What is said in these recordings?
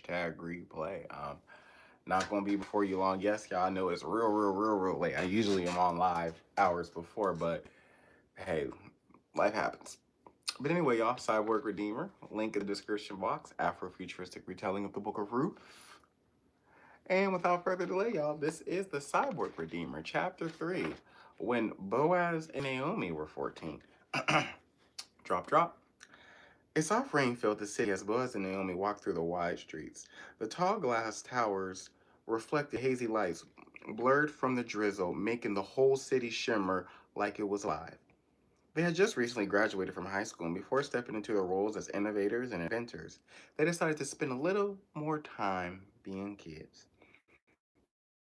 hashtag replay. Not gonna be before you long. Yes, y'all know it's real late. I usually am on live hours before, but hey, life happens. But anyway, y'all, Cyborg Redeemer, link in the description box, Afrofuturistic retelling of the Book of Ruth. And without further delay, y'all, this is the Cyborg Redeemer, Chapter 3, when Boaz and Naomi were 14. Drop, drop. A soft rain filled the city as Boaz and Naomi walked through the wide streets. The tall glass towers reflected hazy lights, blurred from the drizzle, making the whole city shimmer like it was alive. They had just recently graduated from high school, and before stepping into their roles as innovators and inventors, they decided to spend a little more time being kids.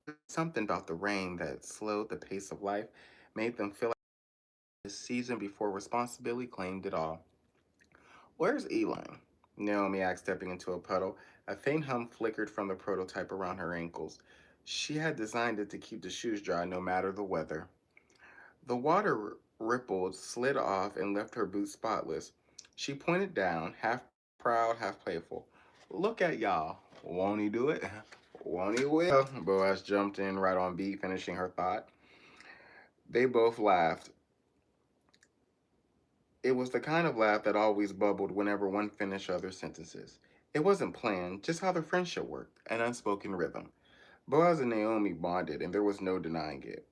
There was something about the rain that slowed the pace of life, made them feel like this season before responsibility claimed it all. Where's Eli? Naomi asked, stepping into a puddle. A faint hum flickered from the prototype around her ankles. She had designed it to keep the shoes dry no matter the weather. The water rippled, slid off, and left her boots spotless. She pointed down, half proud, half playful. Look at y'all. Won't he do it? Won't he will? Boaz jumped in right on beat, finishing her thought. They both laughed. It was the kind of laugh that always bubbled whenever one finished other sentences. It wasn't planned, just how their friendship worked, an unspoken rhythm. Boaz and Naomi bonded, and there was no denying it.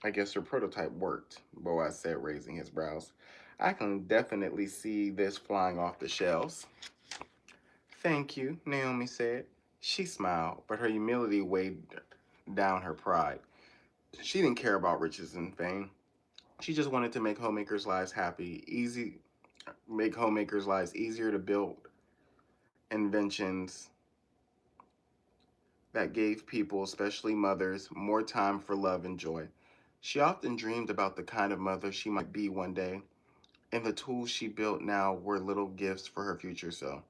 I guess your prototype worked, Boaz said, raising his brows. I can definitely see this flying off the shelves. Thank you, Naomi said. She smiled, but her humility weighed down her pride. She didn't care about riches and fame. She just wanted to make homemakers' lives make homemakers' lives easier to build inventions that gave people, especially mothers, more time for love and joy. She often dreamed about the kind of mother she might be one day, and the tools she built now were little gifts for her future self.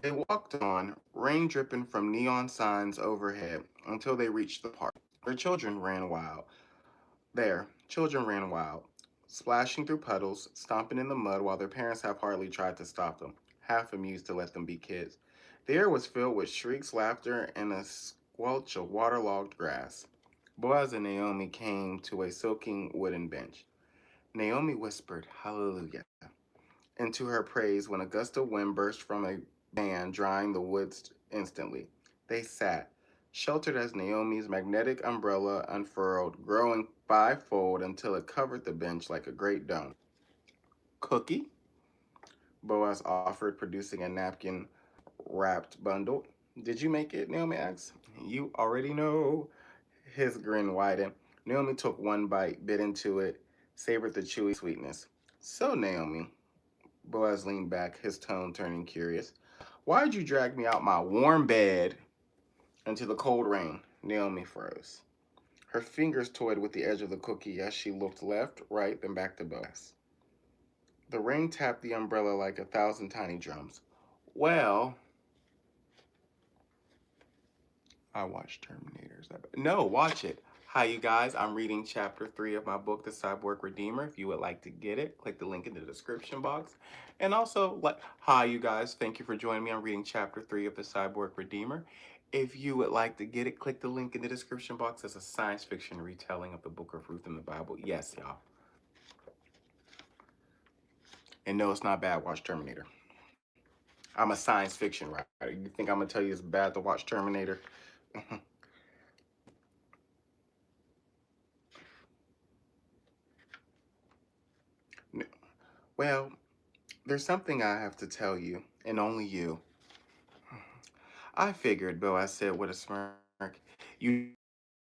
They walked on, rain dripping from neon signs overhead, until they reached the park. Their children ran wild. Children ran wild, splashing through puddles, stomping in the mud while their parents half heartedly tried to stop them, half amused to let them be kids. The air was filled with shrieks, laughter, and a squelch of waterlogged grass. Boaz and Naomi came to a soaking wooden bench. Naomi whispered, "Hallelujah," into her praise when a gust of wind burst from a band, drying the woods instantly. They sat, sheltered as Naomi's magnetic umbrella unfurled, growing fivefold until it covered the bench like a great dome. Cookie? Boaz offered, producing a napkin wrapped bundle. Did you make it? Naomi asked. You already know. His grin widened. Naomi took one bite, bit into it, savored the chewy sweetness. So, Naomi, Boaz leaned back, his tone turning curious. Why'd you drag me out my warm bed into the cold rain? Naomi froze. Her fingers toyed with the edge of the cookie as she looked left, right, then back to Boaz. The rain tapped the umbrella like 1,000 tiny drums. Well, I watched Terminators. No, watch it. Hi, you guys. I'm reading chapter 3 of my book, The Cyborg Redeemer. If you would like to get it, click the link in the description box. And also, hi, you guys. Thank you for joining me. I'm reading chapter 3 of The Cyborg Redeemer. If you would like to get it, click the link in the description box. It's a science fiction retelling of the Book of Ruth in the Bible. Yes, y'all. And no, it's not bad. Watch Terminator. I'm a science fiction writer. You think I'm going to tell you it's bad to watch Terminator? Well, there's something I have to tell you, and only you. I figured, Boaz said with a smirk. You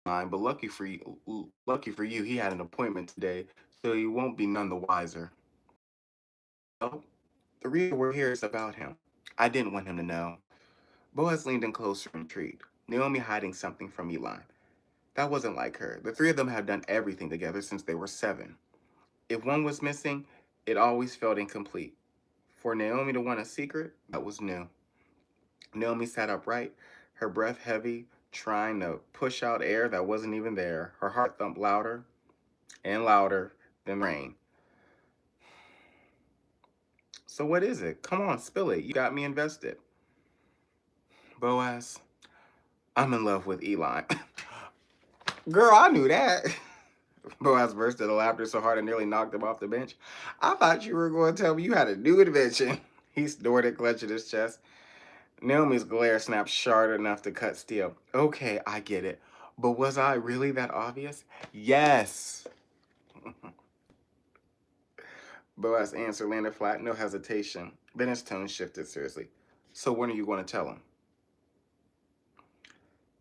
mind, but lucky for you, he had an appointment today, so you won't be none the wiser. Well, the reason we're here is about him. I didn't want him to know. Boaz leaned in closer, intrigued. Naomi hiding something from Eli. That wasn't like her. The three of them had done everything together since they were 7. If one was missing, it always felt incomplete. For Naomi to want a secret, that was new. Naomi sat upright, her breath heavy, trying to push out air that wasn't even there. Her heart thumped louder and louder than rain. So what is it? Come on, spill it. You got me invested. Boaz, I'm in love with Eli. Girl, I knew that. Boaz burst into laughter so hard it nearly knocked him off the bench. I thought you were going to tell me you had a new invention. He snorted, clenching his chest. Naomi's glare snapped sharp enough to cut steel. Okay, I get it. But was I really that obvious? Yes. Boaz's answer landed flat, no hesitation. Then his tone shifted seriously. So when are you going to tell him?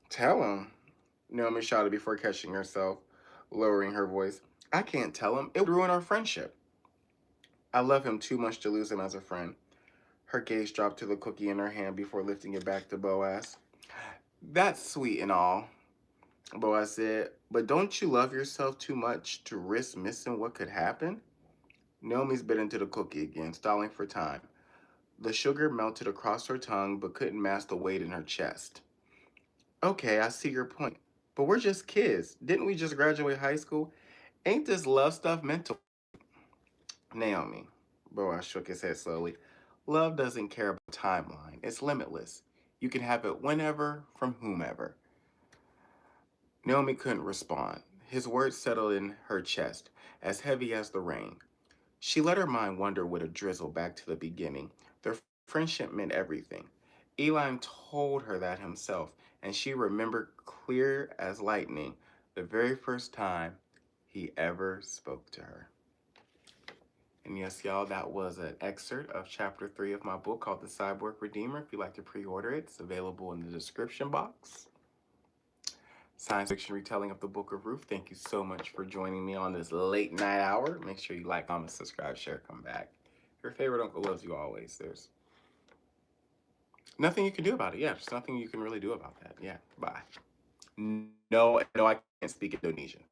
Tell him? Naomi shouted before catching herself, lowering her voice. I can't tell him. It would ruin our friendship. I love him too much to lose him as a friend. Her gaze dropped to the cookie in her hand before lifting it back to Boaz. That's sweet and all, Boaz said, but don't you love yourself too much to risk missing what could happen? Naomi's bit into the cookie again, stalling for time. The sugar melted across her tongue but couldn't mask the weight in her chest. Okay, I see your point. But we're just kids. Didn't we just graduate high school? Ain't this love stuff meant to... Naomi, Boaz shook his head slowly. Love doesn't care about timeline. It's limitless. You can have it whenever, from whomever. Naomi couldn't respond. His words settled in her chest, as heavy as the rain. She let her mind wander with a drizzle back to the beginning. Their friendship meant everything. Eli told her that himself, and she remembered clear as lightning the very first time he ever spoke to her. And yes, y'all, that was an excerpt of chapter 3 of my book called The Cyborg Redeemer. If you'd like to pre-order it, it's available in the description box. Science fiction retelling of the Book of Ruth. Thank you so much for joining me on this late night hour. Make sure you like, comment, subscribe, share, come back. Your favorite uncle loves you always. There's nothing you can do about it. Yeah, there's nothing you can really do about that. Yeah, bye. No, I can't speak Indonesian.